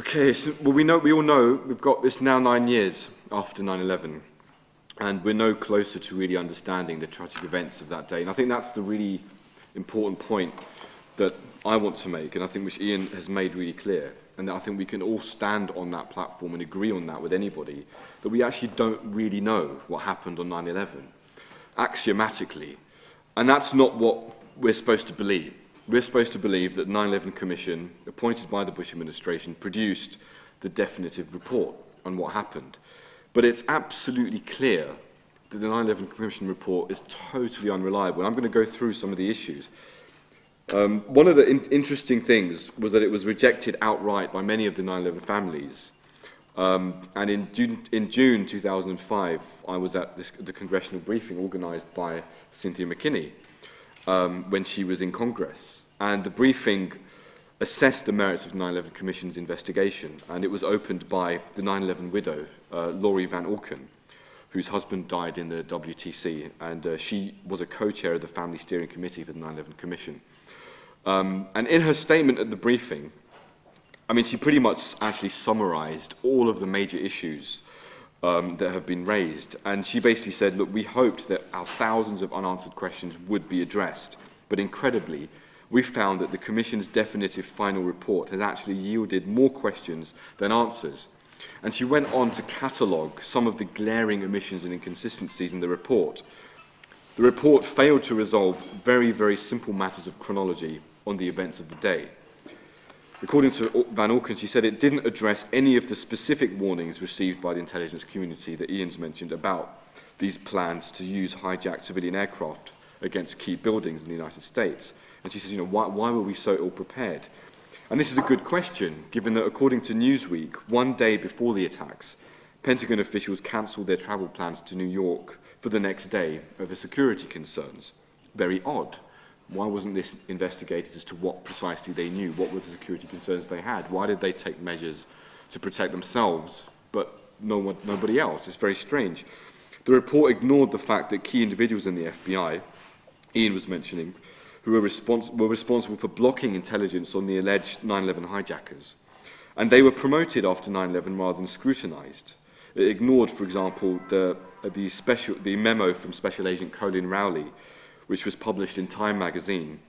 Okay, so, well, we all know we've got this now 9 years after 9/11, and we're no closer to really understanding the tragic events of that day. And I think that's the really important point that I want to make, and I think which Ian has made really clear, and I think we can all stand on that platform and agree on that with anybody, that we actually don't really know what happened on 9/11, axiomatically. And that's not what we're supposed to believe. We're supposed to believe that the 9/11 Commission, appointed by the Bush administration, produced the definitive report on what happened. But it's absolutely clear that the 9/11 Commission report is totally unreliable. And I'm going to go through some of the issues. One of the interesting things was that it was rejected outright by many of the 9/11 families. And in June 2005, I was at the congressional briefing organised by Cynthia Mckinney when she was in Congress. And the briefing assessed the merits of the 9/11 Commission's investigation, and it was opened by the 9/11 widow, Laurie Van Auken, whose husband died in the WTC, and she was a co-chair of the Family Steering Committee for the 9/11 Commission. And in her statement at the briefing, I mean, she pretty much actually summarized all of the major issues that have been raised. And she basically said, look, we hoped that our thousands of unanswered questions would be addressed, but incredibly, we found that the Commission's definitive final report has actually yielded more questions than answers. And she went on to catalogue some of the glaring omissions and inconsistencies in the report. The report failed to resolve very, very simple matters of chronology on the events of the day. According to Van Auken, she said it didn't address any of the specific warnings received by the intelligence community that Ian's mentioned about these plans to use hijacked civilian aircraft against key buildings in the United States. And she says, why were we so ill-prepared? And this is a good question, given that according to Newsweek, one day before the attacks, Pentagon officials cancelled their travel plans to New York for the next day over security concerns. Very odd. Why wasn't this investigated as to what precisely they knew? What were the security concerns they had? Why did they take measures to protect themselves, but nobody else? It's very strange. The report ignored the fact that key individuals in the FBI, Ian was mentioning, who were responsible for blocking intelligence on the alleged 9/11 hijackers. And they were promoted after 9/11 rather than scrutinised. It ignored, for example, the memo from Special Agent Colin Rowley, which was published in Time magazine,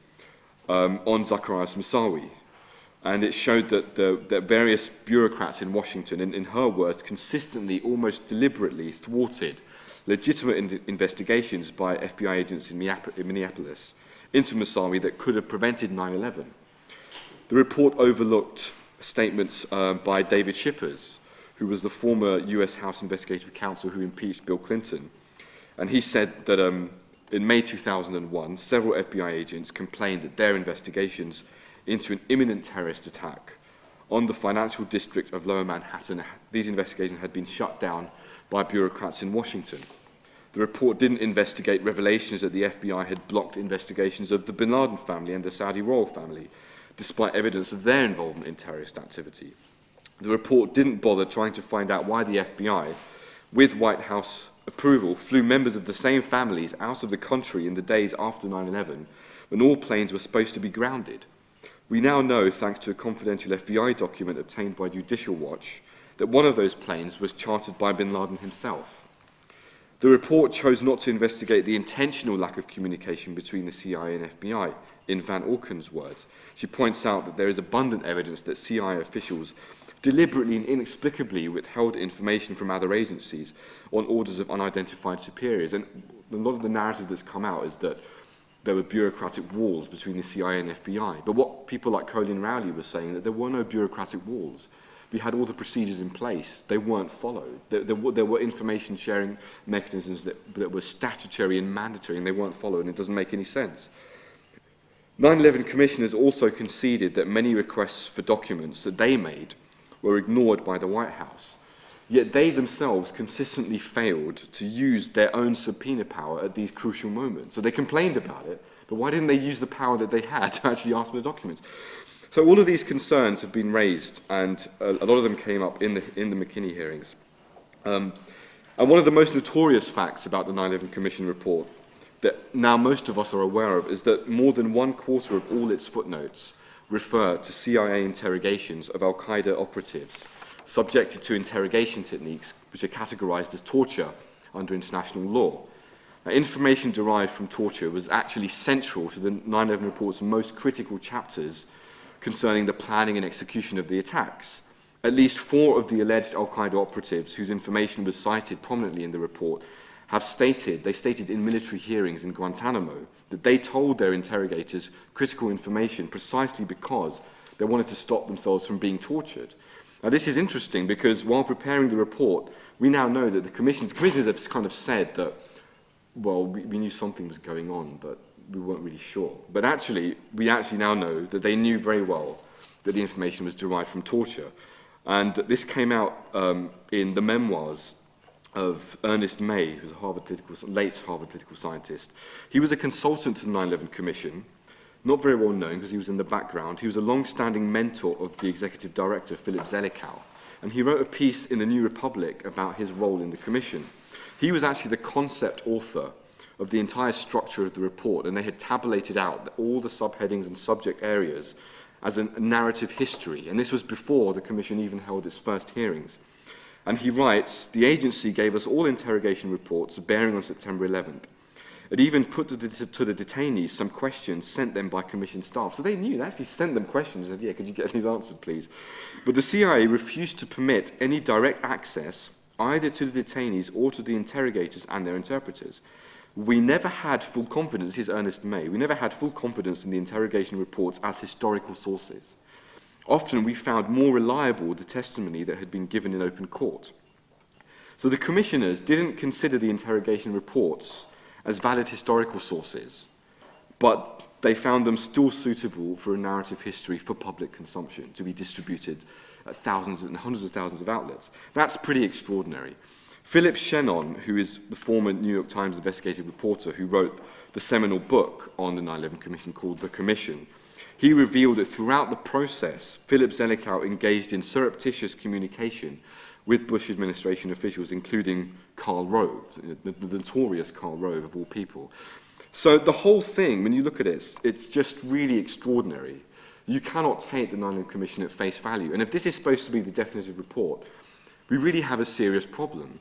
on Zacarias Moussaoui. And it showed that various bureaucrats in Washington, in her words, consistently, almost deliberately thwarted legitimate investigations by FBI agents in Minneapolis into Moussaoui that could have prevented 9/11. The report overlooked statements by David Shippers, who was the former US House Investigative Counsel who impeached Bill Clinton. And he said that in May 2001, several FBI agents complained that their investigations into an imminent terrorist attack on the financial district of Lower Manhattan, these investigations had been shut down by bureaucrats in Washington. The report didn't investigate revelations that the FBI had blocked investigations of the bin Laden family and the Saudi royal family, despite evidence of their involvement in terrorist activity. The report didn't bother trying to find out why the FBI, with White House approval, flew members of the same families out of the country in the days after 9/11, when all planes were supposed to be grounded. We now know, thanks to a confidential FBI document obtained by Judicial Watch, that one of those planes was chartered by bin Laden himself. The report chose not to investigate the intentional lack of communication between the CIA and FBI, in Van Auken's words. She points out that there is abundant evidence that CIA officials deliberately and inexplicably withheld information from other agencies on orders of unidentified superiors. And a lot of the narrative that's come out is that there were bureaucratic walls between the CIA and FBI. But what people like Colin Rowley were saying, that there were no bureaucratic walls. We had all the procedures in place. They weren't followed. There were information sharing mechanisms that were statutory and mandatory, and they weren't followed, and it doesn't make any sense. 9/11 commissioners also conceded that many requests for documents that they made were ignored by the White House. Yet they themselves consistently failed to use their own subpoena power at these crucial moments. So they complained about it, but why didn't they use the power that they had to actually ask for the documents? So all of these concerns have been raised, and a lot of them came up in the McKinney hearings. And one of the most notorious facts about the 9/11 Commission report that now most of us are aware of is that more than 1/4 of all its footnotes refer to CIA interrogations of al-Qaeda operatives subjected to interrogation techniques which are categorized as torture under international law. Now, information derived from torture was actually central to the 9/11 report's most critical chapters concerning the planning and execution of the attacks. At least 4 of the alleged al-Qaeda operatives whose information was cited prominently in the report they stated in military hearings in Guantanamo that they told their interrogators critical information precisely because they wanted to stop themselves from being tortured. Now, this is interesting because while preparing the report, we now know that the commissioners have kind of said that, well, we knew something was going on, but we weren't really sure. But actually, we now know that they knew very well that the information was derived from torture. And this came out in the memoirs of Ernest May, who's a late Harvard political scientist. He was a consultant to the 9/11 Commission, not very well known because he was in the background. He was a long-standing mentor of the executive director, Philip Zelikow, and he wrote a piece in the New Republic about his role in the Commission. He was actually the concept author of the entire structure of the report, and they had tabulated out all the subheadings and subject areas as a narrative history, and this was before the Commission even held its first hearings. And he writes, "The agency gave us all interrogation reports bearing on September 11th. It even put to the detainees some questions sent them by Commission staff." So they knew, they actually sent them questions and said, "Yeah, could you get these answered, please?" But the CIA refused to permit any direct access either to the detainees or to the interrogators and their interpreters. "We never had full confidence," this is Ernest May, "we never had full confidence in the interrogation reports as historical sources. Often we found more reliable the testimony that had been given in open court." So the commissioners didn't consider the interrogation reports as valid historical sources, but they found them still suitable for a narrative history for public consumption, to be distributed at thousands and hundreds of thousands of outlets. That's pretty extraordinary. Philip Shannon, who is the former New York Times investigative reporter who wrote the seminal book on the 9/11 Commission called The Commission, he revealed that throughout the process, Philip Zelikow engaged in surreptitious communication with Bush administration officials, including Karl Rove, the notorious Karl Rove of all people. So the whole thing, when you look at it, it's just really extraordinary. You cannot take the 9/11 Commission at face value. And if this is supposed to be the definitive report, we really have a serious problem.